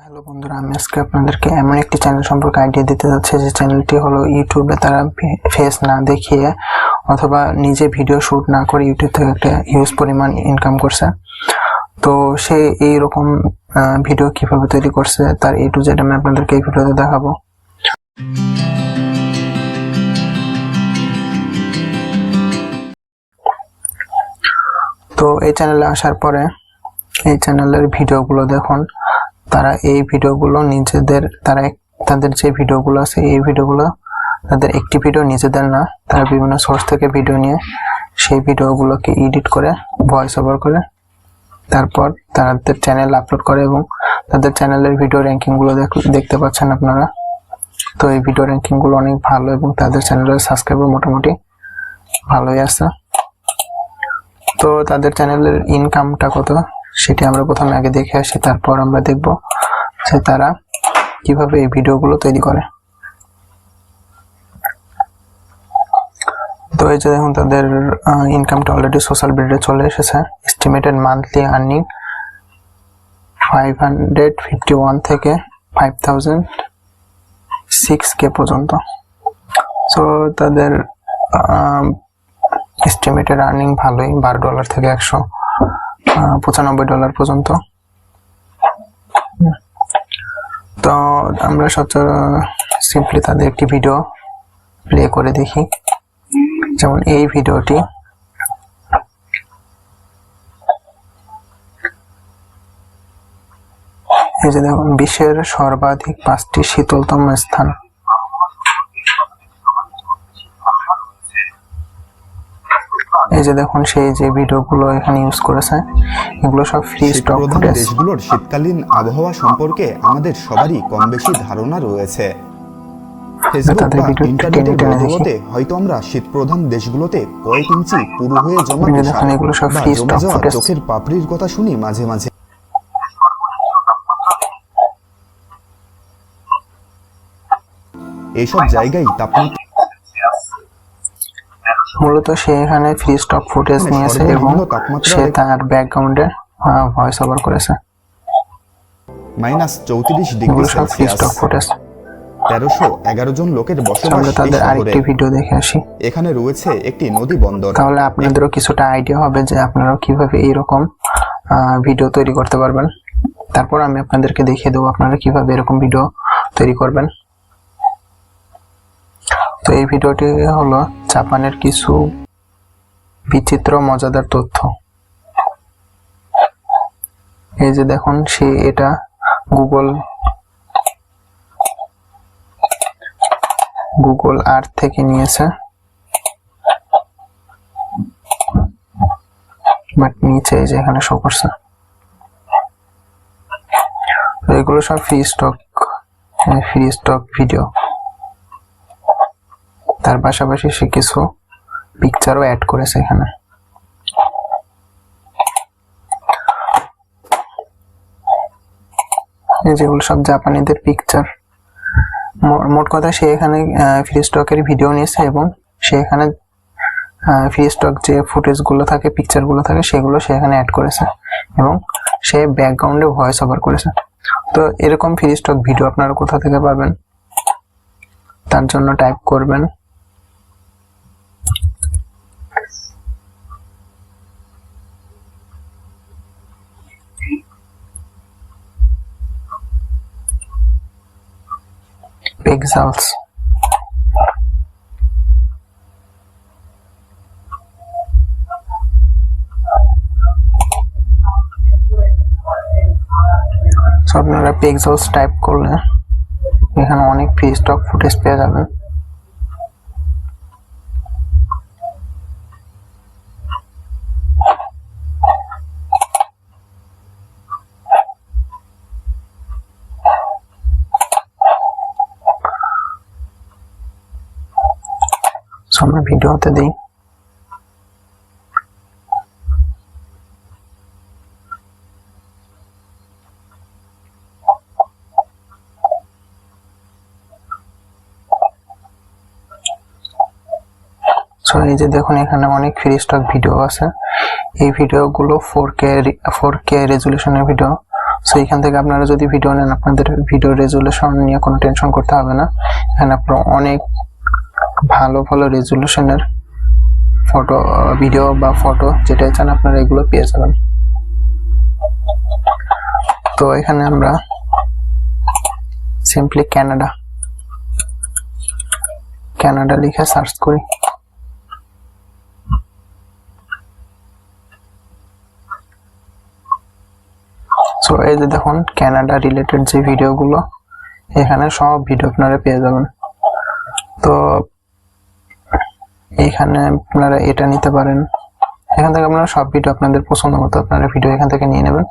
Hello বন্ধুরা, আমি আজকে আপনাদেরকে এমন একটি চ্যানেল সম্পর্কে আইডিয়া দিতে যাচ্ছি যে চ্যানেলটি হলো ইউটিউবে তারা ফেস না দেখিয়ে অথবা নিজে ভিডিও শুট না করে ইউটিউব থেকে একটা হিউজ পরিমাণ ইনকাম করছে। তো সে এইরকম ভিডিও কিভাবে তৈরি করছে তার A to Z আমি আপনাদেরকে এই ভিডিওতে দেখাবো। তো এই চ্যানেলে আসার পরে এই চ্যানেলের ভিডিওগুলো দেখুন। তারা এই ভিডিওগুলো তাদের যে ভিডিওগুলো আছে এই ভিডিওগুলো তাদের একটি ভিডিও নিজেদের না, তারা বিভিন্ন সোর্স থেকে ভিডিও নিয়ে সেই ভিডিওগুলোকে এডিট করে ভয়েস ওভার করে তারপর তাদের চ্যানেলে আপলোড করে এবং তাদের চ্যানেলের ভিডিও র্যাঙ্কিংগুলো দেখতে পাচ্ছেন আপনারা। তো এই ভিডিও র্যাঙ্কিংগুলো অনেক ভালো এবং তাদের চ্যানেলের সাবস্ক্রাইবার মোটামুটি ভালোই আছে। তো তাদের চ্যানেলের ইনকামটা কত সেটি আমরা প্রথমে আগে দেখে আসি, তারপর আমরা দেখব যে তারা কিভাবে এই ভিডিওগুলো তৈরি করে। তো এই যে দেখুন তাদের ইনকামটা অলরেডি সোশ্যাল মিডিয়ায় চলে এসেছে। এস্টিমেটেড মান্থলি আর্নিং 551 থেকে 5006K পর্যন্ত। সো তাদের এস্টিমেটেড আর্নিং ভালোই, $12 থেকে $195 পর্যন্ত। তো আমরা সিম্পলি তাদের একটি ভিডিও প্লে করে দেখি, যেমন এই ভিডিওটি। এই যে দেখুন, বিশ্বের সর্বাধিক 5টি শীতলতম স্থান। এই যে দেখুন সেই যে ভিডিওগুলো এখানে ইউজ করেছে এগুলো সব ফ্রি স্টক ফুটেজ। দেশগুলোর শীতকালীন আবহাওয়া সম্পর্কে আমাদের সবারই কম বেশি ধারণা রয়েছে। হয়তো আমরা শীত প্রধান দেশগুলোতে কয়েক ইঞ্চি পুরো হয়ে জমা চোখের পাপড়ির কথা শুনি মাঝে মাঝে। এইসব জায়গায় তাপমাত্রা মূলত সে এখানে ফ্রি স্টক ফুটেজ নিয়েছে এবং সে তার ব্যাকগ্রাউন্ডে ভয়েস ওভার করেছে। -34°C, 1311 জন লোকের বসবাস। তাদের আরেকটি ভিডিও দেখে আসি। এখানে রয়েছে একটি নদী বন্দর। তাহলে আপনাদেরও কিছুটা আইডিয়া হবে যে আপনারা কিভাবে এইরকম ভিডিও তৈরি করতে পারবেন। তারপর আমি আপনাদেরকে দেখিয়ে দেবো আপনারা কিভাবে এরকম ভিডিও তৈরি করবেন। তো এই ভিডিওটি হলো জাপানের কিছু বিচিত্র মজাদার তথ্য। এই যে দেখুন সে এটা গুগল আর্থ থেকে নিয়েছে, বাট নিচে এই যে এখানে শো করছে। তো এগুলো সব ফ্রি স্টক ভিডিও। তার পাশাপাশি সে কিছু পিকচারও অ্যাড করেছে এখানে। যেগুলো সব জাপানিদের পিকচার। মোট কথা সে এখানে ফ্রি স্টকের ভিডিও নিয়েছে এবং সে এখানে ফ্রি স্টক যে ফুটেজগুলো থাকে, পিকচারগুলো থাকে সেগুলো সে এখানে অ্যাড করেছে এবং সে ব্যাকগ্রাউন্ডে ভয়েস ওভার করেছে। তো এরকম ফ্রি স্টক ভিডিও আপনারা কোথা থেকে পাবেন তার জন্য টাইপ করবেন pixels। আপনারা পিক্সেলস টাইপ করলে এখানে অনেক ফ্রি স্টক ফুটেজ পেয়ে যাবেন। আমরা ভিডিওতে দিই। এই যে দেখুন এখানে অনেক ফ্রি স্টক ভিডিও আছে। এই ভিডিওগুলো 4K রেজুলেশনের ভিডিও। সো এখান থেকে আপনারা যদি ভিডিও নেন, আপনাদের ভিডিও রেজুলেশন নিয়ে কোনো টেনশন করতে হবে না। এখানে আপনারা অনেক ভালো ভালো রেজুলেশনের ফটো, ভিডিও বা ফটো যেটা চান আপনারা এগুলো পেয়ে যাবেন। তো এখানে আমরা সিম্পলি কানাডা লিখে সার্চ করি। সো এই যে দেখুন কানাডা রিলেটেড যে ভিডিওগুলো, এখানে সব ভিডিও আপনারা পেয়ে যাবেন। তো এখানে আপনারা এটা নিতে পারেন, এখান থেকে আপনারা সব ভিডিও আপনাদের পছন্দ মতো আপনারা ভিডিও এখান থেকে নিয়ে নেবেন।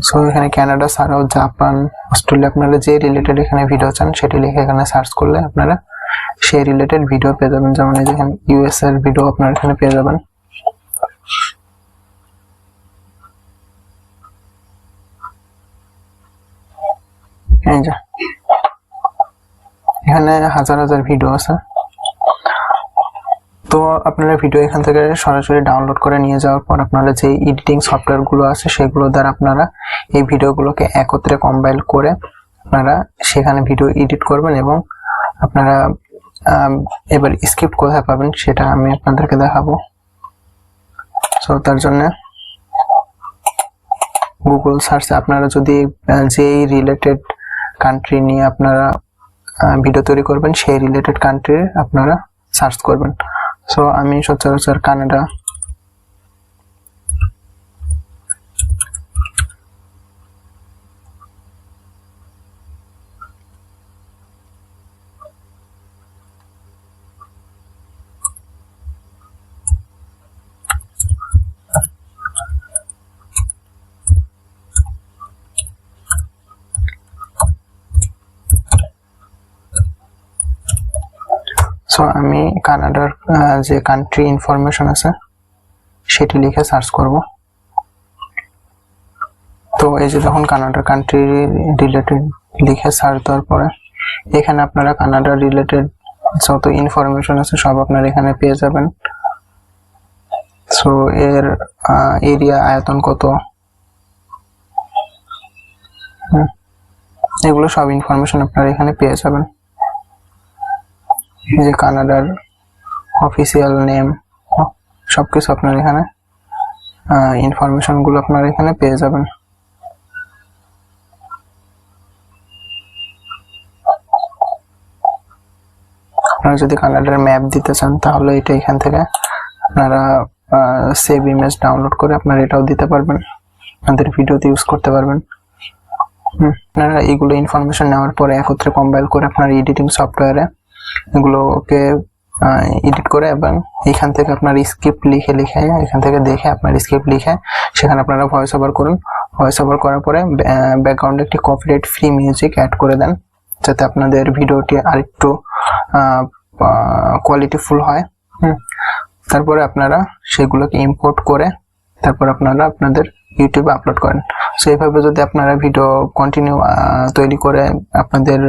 সো এখানে কানাডা ছাড়াও জাপান, অস্ট্রেলিয়া, আপনারা যে রিলেটেড এখানে ভিডিও চান সেটি লিখে এখানে সার্চ করলে আপনারা সেই রিলেটেড ভিডিও পেয়ে যাবেন। যেমন এই দেখেন ইউএস এর ভিডিও আপনারা এখানে পেয়ে যাবেন। এই যে এখানে হাজার হাজার ভিডিও আছে। তো আপনারা ভিডিও এখান থেকে সরাসরি ডাউনলোড করে নিয়ে যাওয়ার পর আপনারা যে এডিটিং সফটওয়্যার গুলো আছে সেগুলো দ্বারা আপনারা এই ভিডিওগুলোকে একত্রে কম্পাইল করে আপনারা সেখানে ভিডিও এডিট করবেন এবং আপনারা এবার স্ক্রিপ্ট কোথায় পাবেন সেটা আমি আপনাদেরকে দেখাবো। সো তার জন্য গুগল সার্চে আপনারা যদি যেই রিলেটেড কান্ট্রি নিয়ে আপনারা ভিডিও তৈরি করবেন সেই রিলেটেড কান্ট্রি আপনারা সার্চ করবেন। সো আমি সচরাচর কানাডা সো আমি কানাডার যে কান্ট্রি ইনফরমেশন আছে সেটি লিখে সার্চ করব। তো এই যে দেখুন কানাডার কান্ট্রি রিলেটেড লিখে সার্চ দেওয়ার পরে এখানে আপনারা কানাডার রিলেটেড যত ইনফরমেশন আছে সব আপনারা এখানে পেয়ে যাবেন। সো এর এরিয়া, আয়তন কত, এগুলো সব ইনফরমেশন আপনারা এখানে পেয়ে যাবেন। যে কানাডার অফিসিয়াল নেম সবকিছু আপনার এখানে ইনফরমেশন গুলো আপনারা এখানে পেয়ে যাবেন। আপনারা যদি কানাডার ম্যাপ দিতে চান তাহলে এটা এখান থেকে আপনারা সেভ ইমেজ ডাউনলোড করে আপনারা এটাও দিতে পারবেন, আপনাদের ভিডিওতে ইউজ করতে পারবেন। আপনারা এইগুলো ইনফরমেশন নেওয়ার পরে একত্রে কম্পাইল করে আপনার এডিটিং সফটওয়্যারে এগুলোকে এডিট করে এবং এখান থেকে আপনার স্ক্রিপ্ট লিখে এখান থেকে দেখে আপনার স্ক্রিপ্ট লিখে সেখানে আপনারা ভয়েস ওভার করুন। ভয়েস ওভার করার পরে ব্যাকগ্রাউন্ডে একটি কপিরাইট ফ্রি মিউজিক অ্যাড করে দেন যাতে আপনাদের ভিডিওটি আরেকটু কোয়ালিটিফুল হয়। তারপরে আপনারা সেগুলোকে ইম্পোর্ট করে তারপর আপনারা আপনাদের ইউটিউবে আপলোড করেন। সো এইভাবে যদি আপনারা ভিডিও কন্টিনিউ তৈরি করে আপনাদের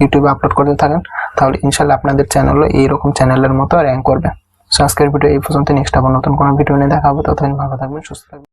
ইউটিউবে আপলোড করতে থাকেন তাহলে ইনশাআল্লাহ আপনাদের চ্যানেলও এইরকম চ্যানেলের মতো র্যাঙ্ক করবে। সো আজকের ভিডিও এই পর্যন্ত, নেক্সট আবার নতুন কোনো ভিডিও নিয়ে দেখা হবে। ততদিন ভালো থাকবেন, সুস্থ থাকবেন।